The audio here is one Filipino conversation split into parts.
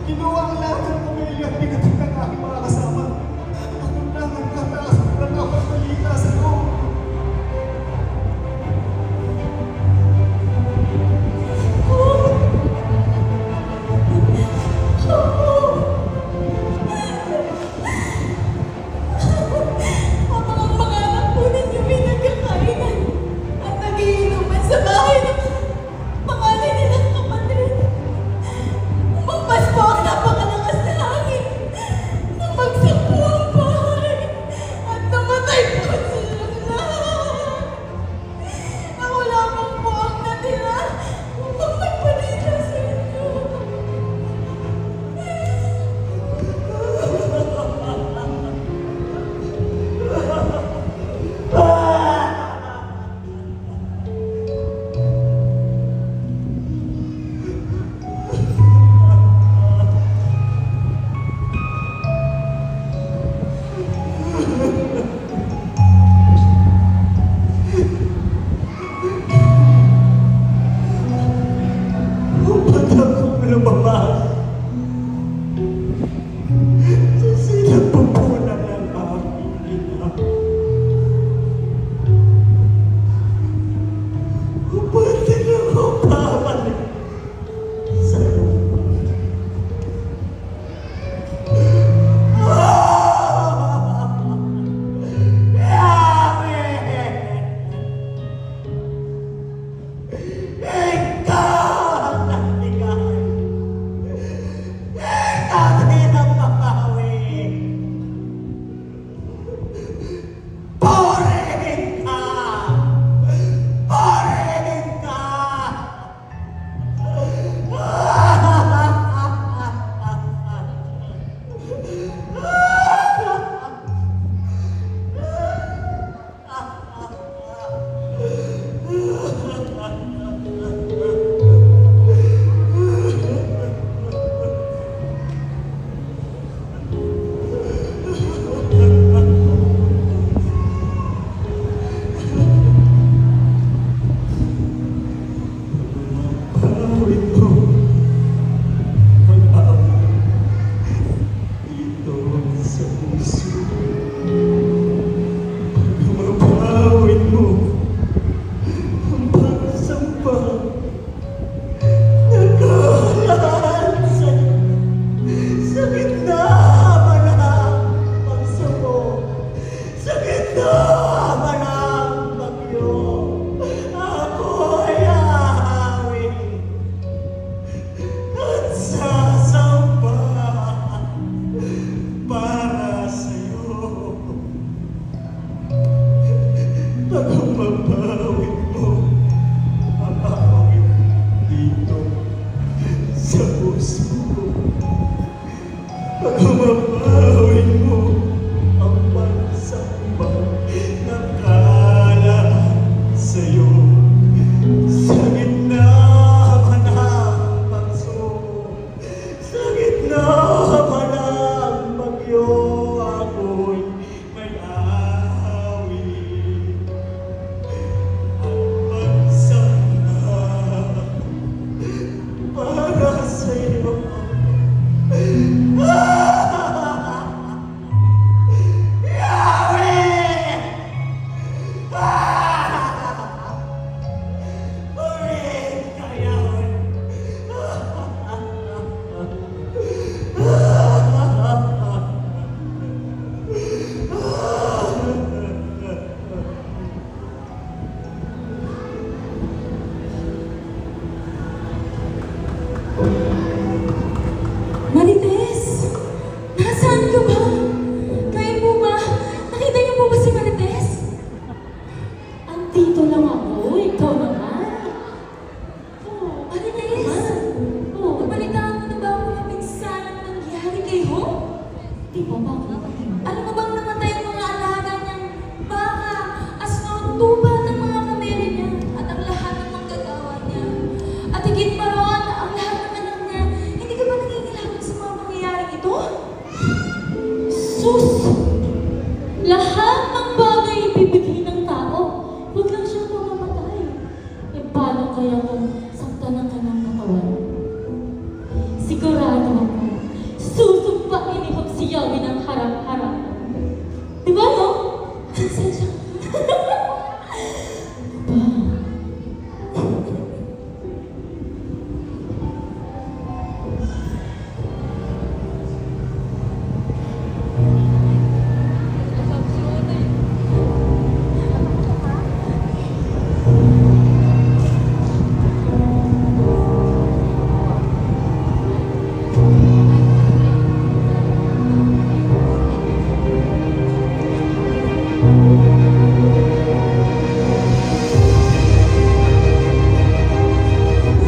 Kinuha ang lahat ng pamilya at pinating ng aking mga kasama. Ako lang ang kataas ng dapat balita sa loob. Habang ang mga anak po ninyo may nagkakainan at nagiinuman sa bahay ng pangalan nilang kapatid. Umampas po ang napakalakas na hangin. Namagsak po ang bahay at namatay po silang lahat. Ako lamang po ang natira upang magbalita sa inyo. Ba't ako lumabas? Sa sinapupunan ng aking ina. Ba't ako babalik sa lupa? Para sa'yo, pagpapawid mo ang awit dito sa puso. Pagpapawid mo ang pagsambang nakala sa'yo. Sa gitna man ang pagso, sa gitna man ang bagyo, ako'y may awit at pagsamba para sa'yo. Yahweh! Ulit ka, Yahweh! Marites! Nasaan ka ba? Kayo po ba? Nakita niyo po ba si Marites? Andito lang ako. Ikaw naman. Oh, Marites! Oh, nabalitaan mo na ba ako ng minsanang nangyari kayo? Di ba ba? Alam mo bang namatay ang mga alaga niyang baka, asno, tuba ng mga kamere niya at ang lahat ng manggagawa niya. At higit pa roon, ang lahat ng anak niya. Hindi ka ba nangingilangan sa mga pangyayaring ito? Sus! Lahat ng bagay ibibigay ng tao. Huwag lang siyang mamamatay. E paano kaya kung saktan ng kanyang katawan? Sigurado ako, siyawin ang harap-harap. Di ba, no? Sensya. Ba?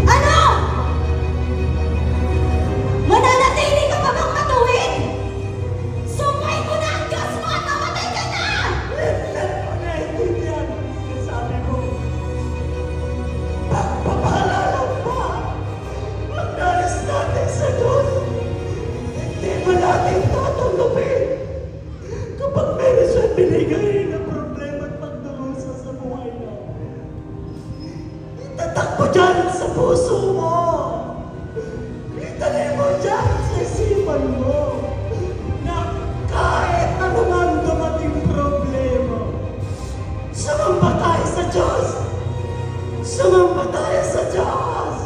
Ano? Mananatili ka pa bang matuwid? Sumpay mo na ang Diyos mo at mamatay ka na! Naiintindihan. Sabi ko, pagpapaalala pa. Ang nais natin sa Diyos, hindi ba natin tatanggapin? Kapag meron siya binigay na problema at pagdurusa sa buhay mo, itatakbo dyan sa puso mo. Itali mo dyan sa isipan mo na kahit ano man dumating problema, sumamba tayo sa Diyos! Sumamba tayo sa Diyos!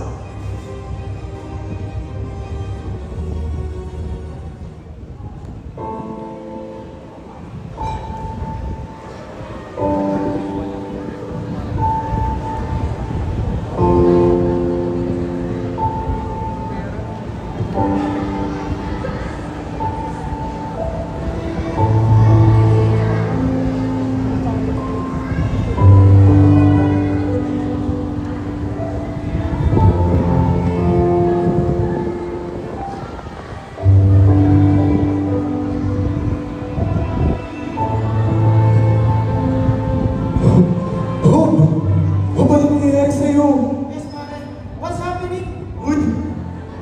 Ano ba nangyayari sa'yo? Yes, Mare. What's happening? Uy!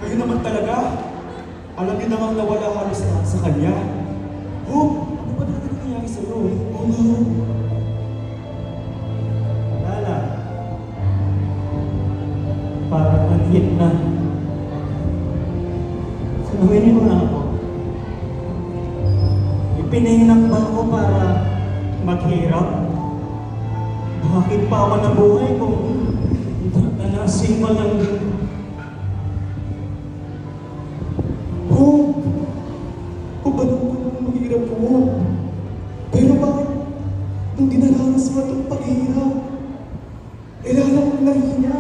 Kayo naman talaga? Alam niyo namang nawala halos lahat sa kanya. Hope, ano ba talaga nangyayari sa'yo? Oh no! Lala. Parang manhit na. Sunawin mo na ako. Ipinahinak ba ako para maghirap? Bakit pa ako nabuhay kung nanasin ko lang din? Hope! Pabalong ko naman maghirap ko. Pero bakit nung dinaranas mo itong paghihirap, lalo kong nahihina?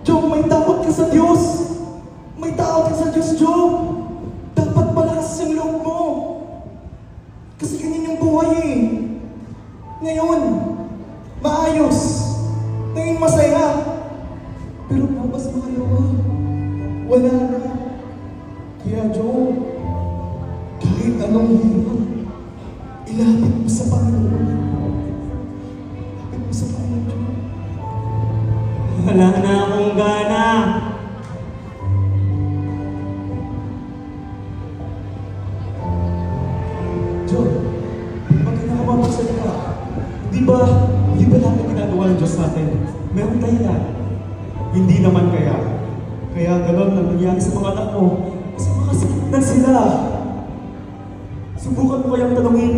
Job, may tawag ka sa Diyos! May tawag ka sa Diyos, Job! Dapat malakas yung loob mo! Kasi ganyan yung buhay eh! Ngayon, maayos! Ngayon masaya! Pero bukas makalawa, wala na! Kaya Job, kahit anong hirap, ilapit mo sa Panginoon. Ilapit mo sa Panginoon, Job. Wala na akong gana. Job, bakit nakapapagsalita? Di ba lahat ng ginagawa ng Diyos natin? Meron dahilan. Hindi naman kaya. Kaya gano'n ang nangyari sa mga anak mo. Kasi makasaktan sila. Subukan mo kayang tanungin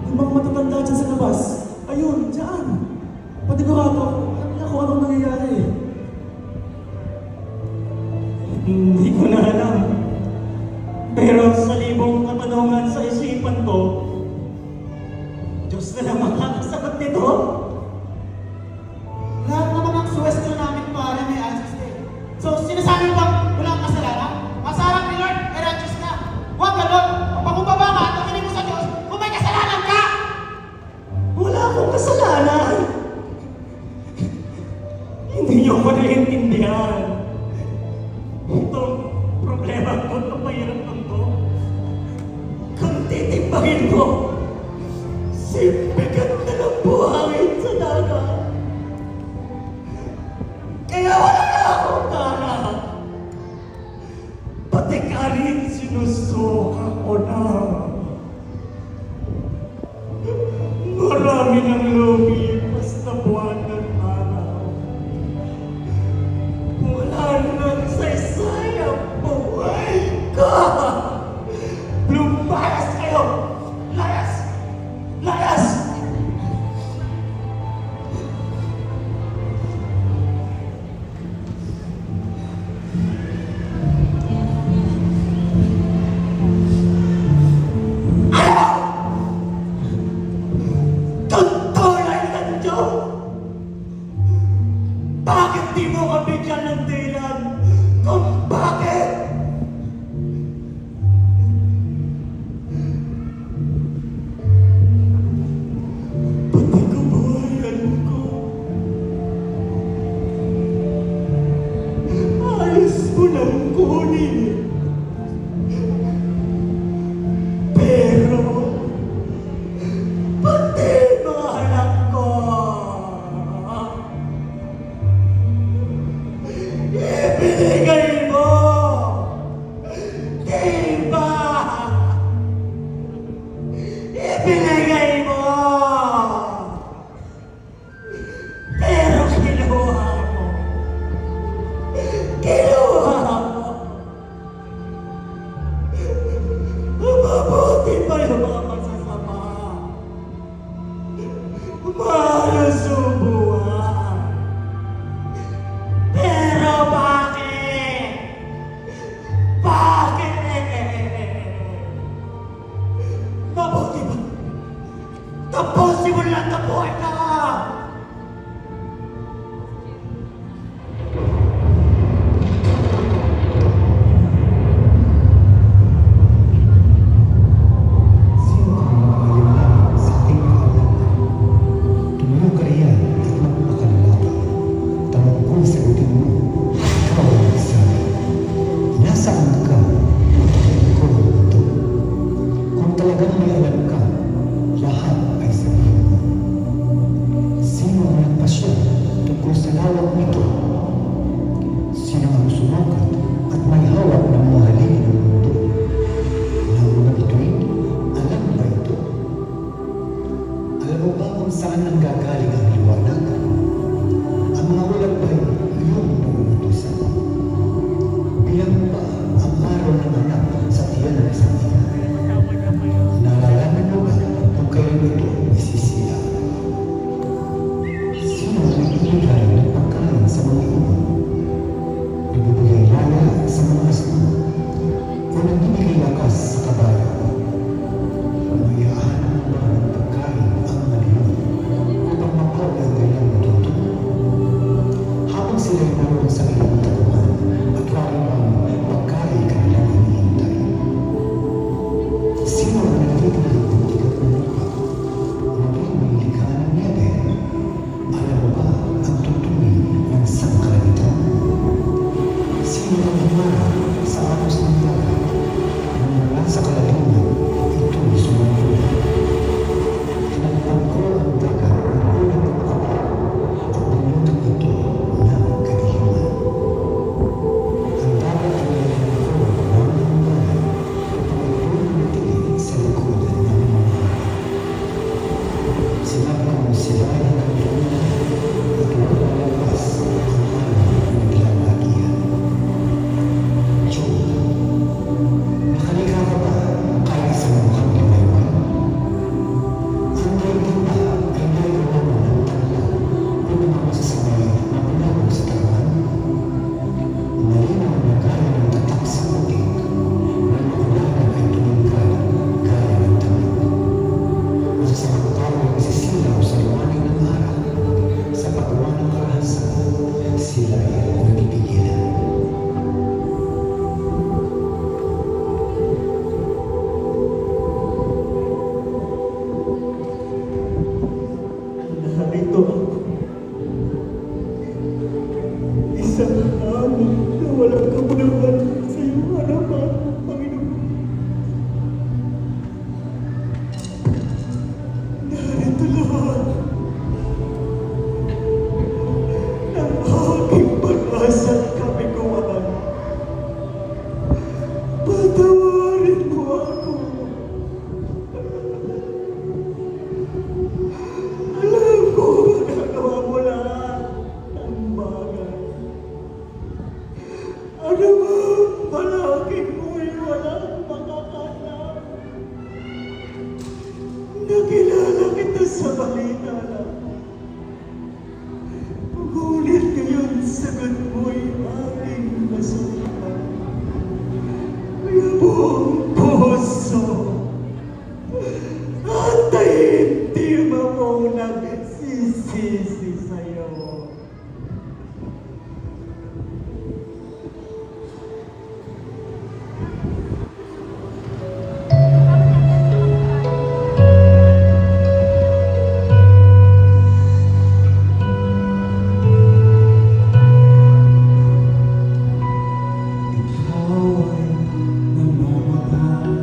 yung mga matatanda dyan sa labas. Ayun, dyan. Patigurado, alam nila kung anong nangyayari. Hindi ko na alam. Pero sa libong katanungan sa isipan ko, Diyos na lang makakasagot nito. Lahat naman ng suwestyo namin pare may answers eh. So, sinasabi mo bang wala kang kasalanan? Masarap ni Lord, may righteous ka. Huwag ganon. Kapag bumaba ka at tumingin mo sa Diyos, kung may kasalanan ka! Wala akong kasalanan. Hindi niyo ko naiintindihan. Itong problema ko, itong mahirap ko. Kung titimbangin mo, simple ganda ng buhangin sa dagat. Kaya wala na akong gana. Pati ka rin sinusuka ko na. Marami ng lumipas na buwan ng araw. Wala nang saysay ang buhay ko. Di ba? Ibinigay mo! Pero kinuha mo! Kinuha mo! Mabuti pa yung mga masasama! Malusubuhan! Pero bakit? Bakit? Mabuti ba? Tapusin mo lang na buhay ka! Sino ang makalimutan sa ating kaalaman? Tumayo ka riyan at magpakalala. Tanong ko'y sagutin mo. Ikaw ang magsabi. Nasaan ka? Ikaw ang mundo. Kung talagang may alam ka, lahat ay sabihin mo. Sino ang nagpasya tungkol sa lawak nito? Sino ang sumukat at may hawak ng mga haligi ng mundo? Ng mga bituin, alam ba ito? Alam mo ba kung saan nanggagaling ang liwanag? Ang mga walang ba'y iyong uutusan? Bilang mo ba ang araw ng anak sa tiyan ng isang ina? Nalalaman mo ba kung kailan ito isisiya? Sino ang nagbibigay ng pagkain sa mga ibon? Nagbibigay laya sa mga asno? O nagbibigay lakas sa kabayo? Mayaan mo ba ng pagkain ang maliwan upang mapawag ang kailang matuto? Habang sila'y naroon sa ilang taguan at waring bang pagkain kanilang hinihintay. Sino ang nagtitig ng buntigat ng mukha? Muling may likha ng niyebe. Alam mo ba ang tutumin ng sangkalagitan? Sino ang humarap sa aros ng dagat? Nang mula sa kalalingan, ito'y sumunod. Tinagpan ko ang dagat ng ulat ng kapal at binutang ito ng kadihiman. Ang dagat ay nilagyan ko ng hambalan upang ito'y manatili sa likuran ng mga hari. Sinabi kong sila ay nagkalunan at huwag lalabas ang araw ng naglalagihan. Job, nakalikha ka ba kahit sa mukhang limaywan? Ang daigdig ba ay naigawa mo ng tala o ng mga masasamay na pinagod sa tawan? Malinaw na gaya ng tatak sa putik, na maulanan ay tumingkad gaya ng tamig. Masasamang tao ay isisilaw sa liwanag ng araw, sa paggawa ng karangasan, sila ay napipigilan. Narito ako. Isang hamon na walang kabuluhan sa iyong harapan, Panginoon. Narito lahat ng aking pag-asa at kapiguan. Patawarin mo ako. Alam ko magagawa mo lahat ng bagay. Ano ba palaging mo'y walang makakasama? Nakilala kita sa balita lang. Ngunit ngayon sagot mo'y aking nasulitan. Kaya buong puso at hindi mo nagsisisi sa'yo. Ikaw ay namamahal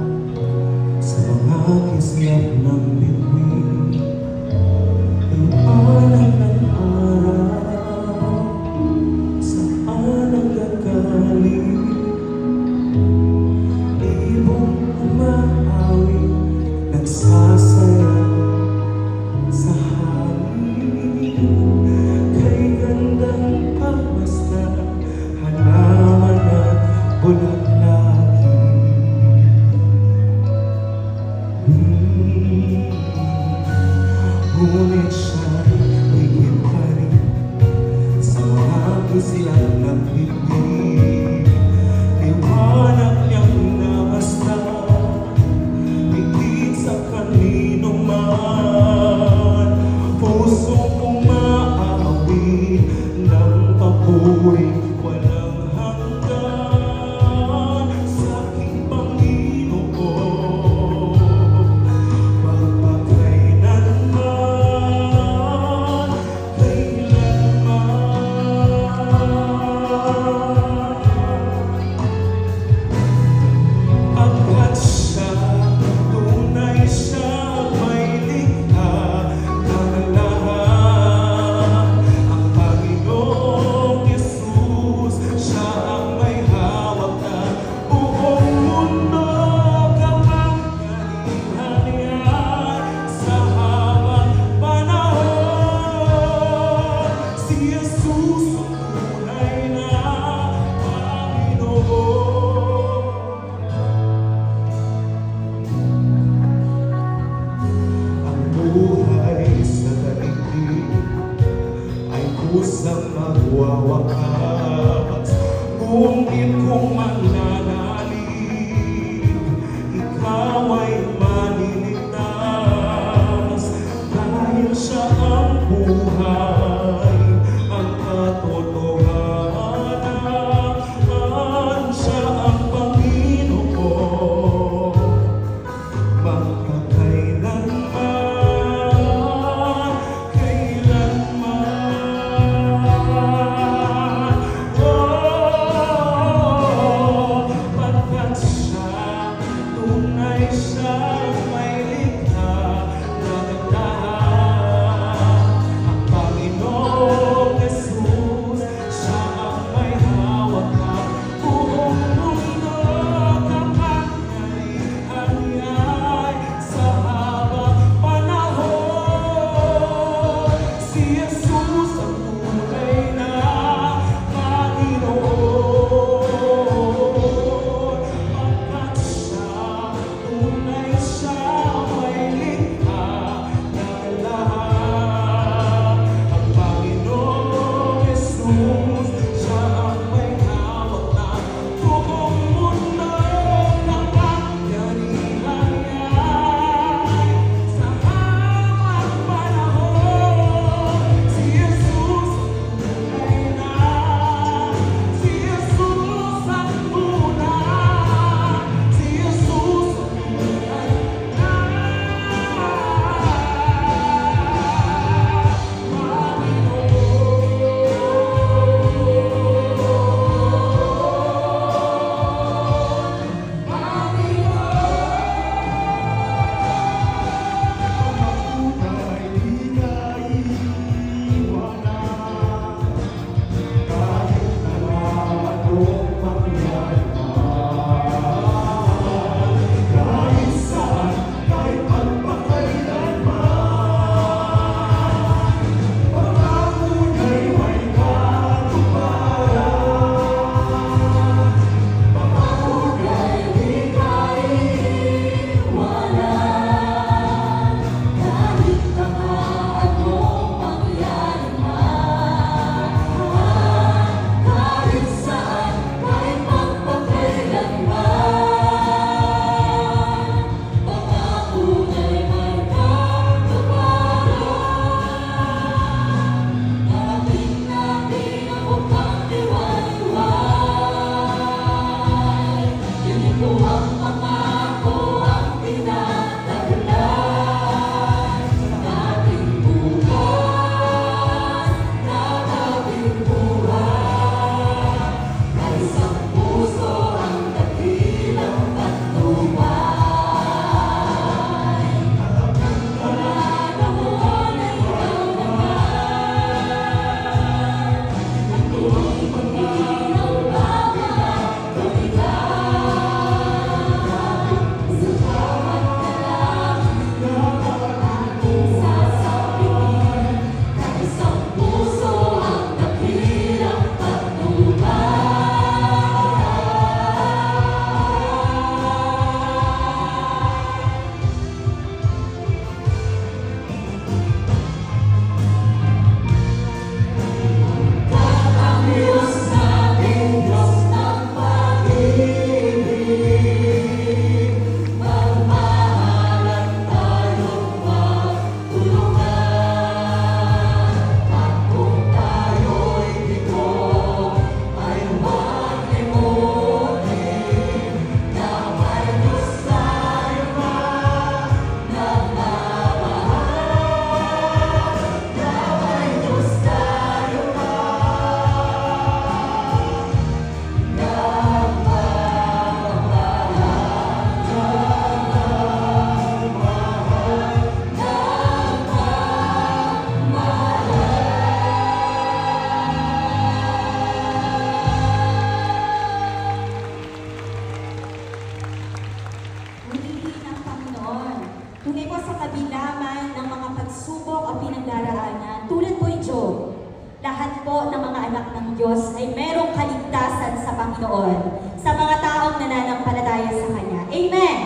Tunay po sa kabila man ng mga pagsubok o pinagdaraanan, tulad po ni Job, lahat po ng mga anak ng Diyos ay merong kaligtasan sa Panginoon, sa mga taong nananampalataya sa Kanya. Amen!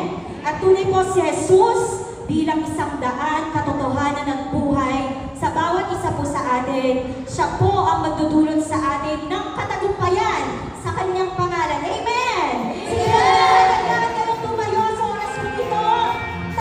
At tunay po si Jesus bilang isang daan, katotohanan ng buhay sa bawat isa po sa atin. Siya po ang magdudulot sa atin ng katagumpayan sa Kanyang pangalan.